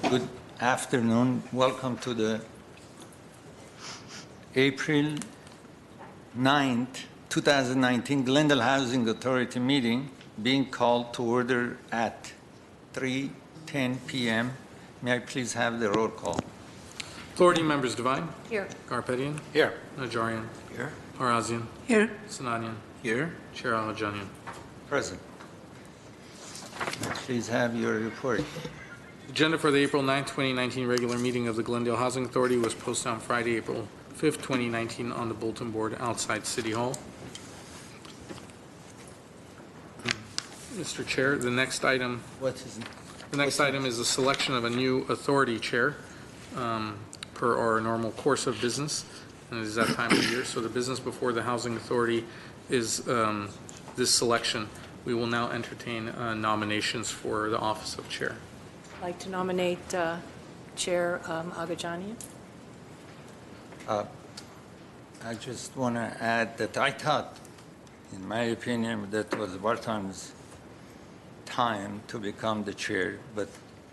Good afternoon. Welcome to the April 9th, 2019 Glendale Housing Authority meeting being called to order at 3:10 p.m. May I please have the roll call? Authority members: Devine. Here. Garpetian. Here. Najarian. Here. Harazian. Here. Sinanian. Here. Chair Alajanian. Present. May I please have your report? Agenda for the April 9, 2019 regular meeting of the Glendale Housing Authority was posted on Friday, April 5, 2019 on the bulletin board outside City Hall. Mr. Chair, the next item is the selection of a new authority chair per our normal course of business, and it is that time of year. So the business before the Housing Authority is this selection. We will now entertain nominations for the office of chair. I'd like to nominate Chair Agajanian. I just want to add that I thought, in my opinion, that was Barton's time to become the chair, but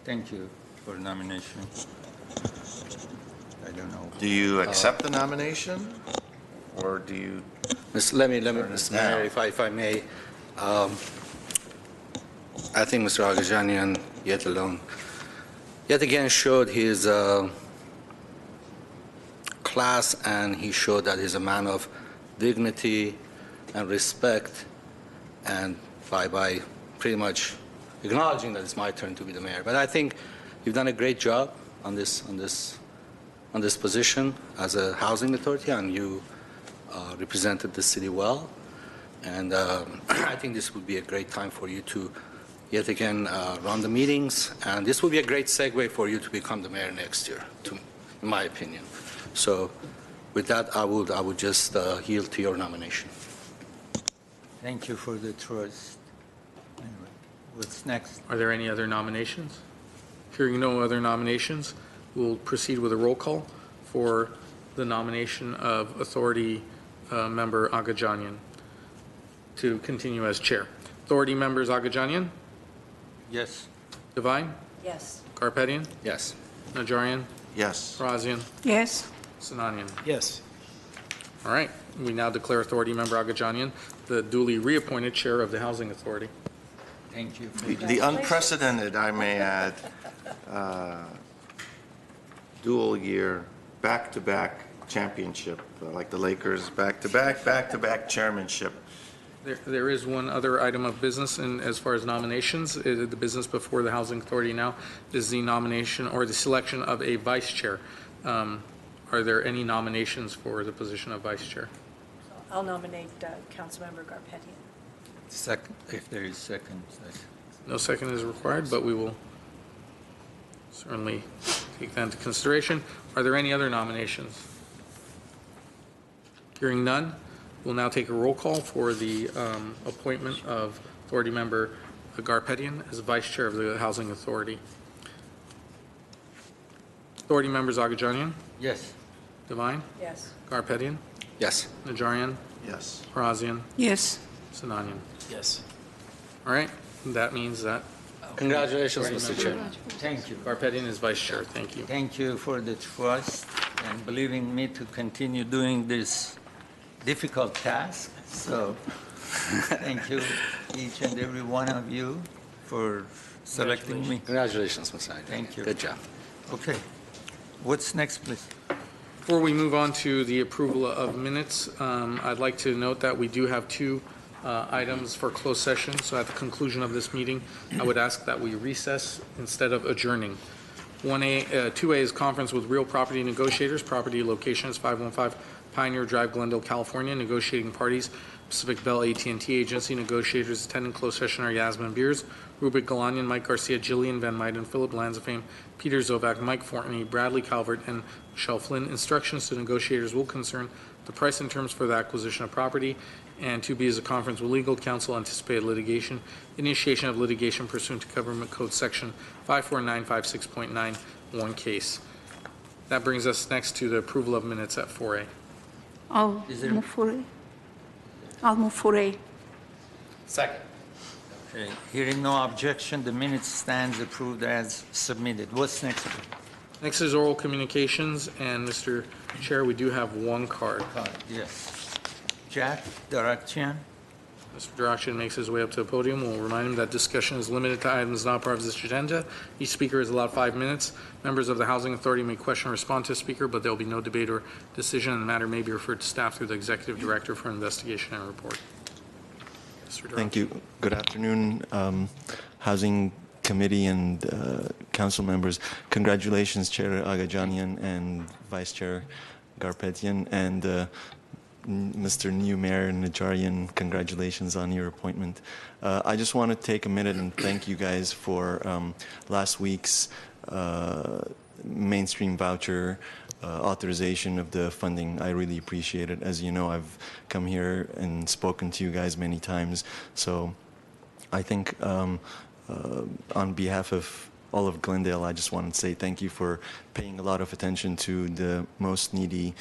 thank you for nomination. I don't know. Do you accept the nomination, or do you? Let me, Mr. Mayor, if I may, I think Mr. Agajanian yet again showed his class, and he showed that he's a man of dignity and respect, and by pretty much acknowledging that it's my turn to be the mayor. But I think you've done a great job on this position as a housing authority, and you represented the city well. And I think this would be a great time for you to yet again run the meetings, and this will be a great segue for you to become the mayor next year, in my opinion. So with that, I would just yield to your nomination. Thank you for the trust. Anyway, what's next? Are there any other nominations? Hearing no other nominations, we'll proceed with a roll call for the nomination of authority member Agajanian to continue as chair. Authority members Agajanian? Yes. Devine? Yes. Garpetian? Yes. Najarian? Yes. Harazian? Yes. Sinanian? Yes. All right. We now declare authority member Agajanian the duly reappointed chair of the Housing Authority. Thank you. The unprecedented, I may add, dual year, back-to-back championship, like the Lakers, back-to-back chairmanship. There is one other item of business, and as far as nominations, the business before the Housing Authority now is the nomination or the selection of a vice chair. Are there any nominations for the position of vice chair? So I'll nominate Councilmember Garpetian. Second, if there is second. No second is required, but we will certainly take that into consideration. Are there any other nominations? Hearing none, we'll now take a roll call for the appointment of authority member Garpetian as vice chair of the Housing Authority. Authority members Agajanian? Yes. Devine? Yes. Garpetian? Yes. Najarian? Yes. Harazian? Yes. Sinanian? Yes. All right, that means that Congratulations, Mr. Chair. Thank you. Garpetian is vice chair. Thank you. Thank you for the trust and believing me to continue doing this difficult task. So thank you, each and every one of you, for selecting me. Congratulations, Mr. Agajanian. Thank you. Good job. Okay. What's next, please? Before we move on to the approval of minutes, I'd like to note that we do have two items for closed session. So at the conclusion of this meeting, I would ask that we recess instead of adjourning. 2A is conference with real property negotiators. Property location is 515 Pioneer Drive, Glendale, California. Negotiating parties: Pacific Bell AT&T Agency. Negotiators attending closed session are Yasmin Beers, Rubik Galanian, Mike Garcia, Jillian Van Meiden, Philip Lanzafame, Peter Zovac, Mike Fortney, Bradley Calvert, and Michelle Flynn. Instructions to negotiators will concern the price and terms for the acquisition of property. And 2B is a conference with legal counsel, anticipated litigation, initiation of litigation pursuant to Government Code Section 54956.9, case. That brings us next to the approval of minutes at 4A. I'll move for A. Second. Okay, hearing no objection, the minutes stands approved as submitted. What's next? please? Next is oral communications, and Mr. Chair, we do have one card. Yes. Jack Darakchian. Mr. Darakshin makes his way up to the podium. We'll remind him that discussion is limited to items not part of this agenda. Each speaker is allowed 5 minutes. Members of the Housing Authority may question or respond to the speaker, but there will be no debate or decision, and the matter may be referred to staff through the Executive Director for investigation and report. Mr. Darakshin. Thank you. Good afternoon, Housing Committee and Council members. Congratulations, Chair Agajanian and Vice Chair Garpetian, and Mr. New Mayor Najarian, congratulations on your appointment. I just want to take a minute and thank you guys for last week's mainstream voucher authorization of the funding. I really appreciate it. As you know, I've come here and spoken to you guys many times. So I think on behalf of all of Glendale, I just want to say thank you for paying a lot of attention to the most needy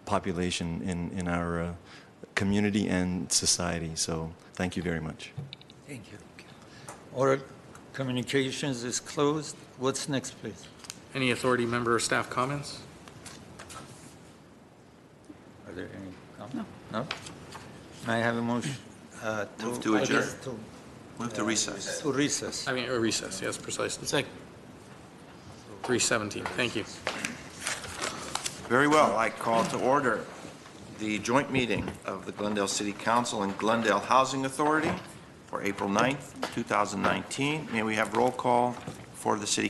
population in our community and society. So thank you very much. Thank you. Oral communications is closed. What's next, please? Any authority member or staff comments? Are there any comments? No. May I have a motion? Move to adjourn. To Move to recess. to recess. I mean, a recess, yes, precisely. Second. 3:17, thank you. Very well. I call to order the joint meeting of the Glendale City Council and Glendale Housing Authority for April 9th, 2019. May we have roll call for the city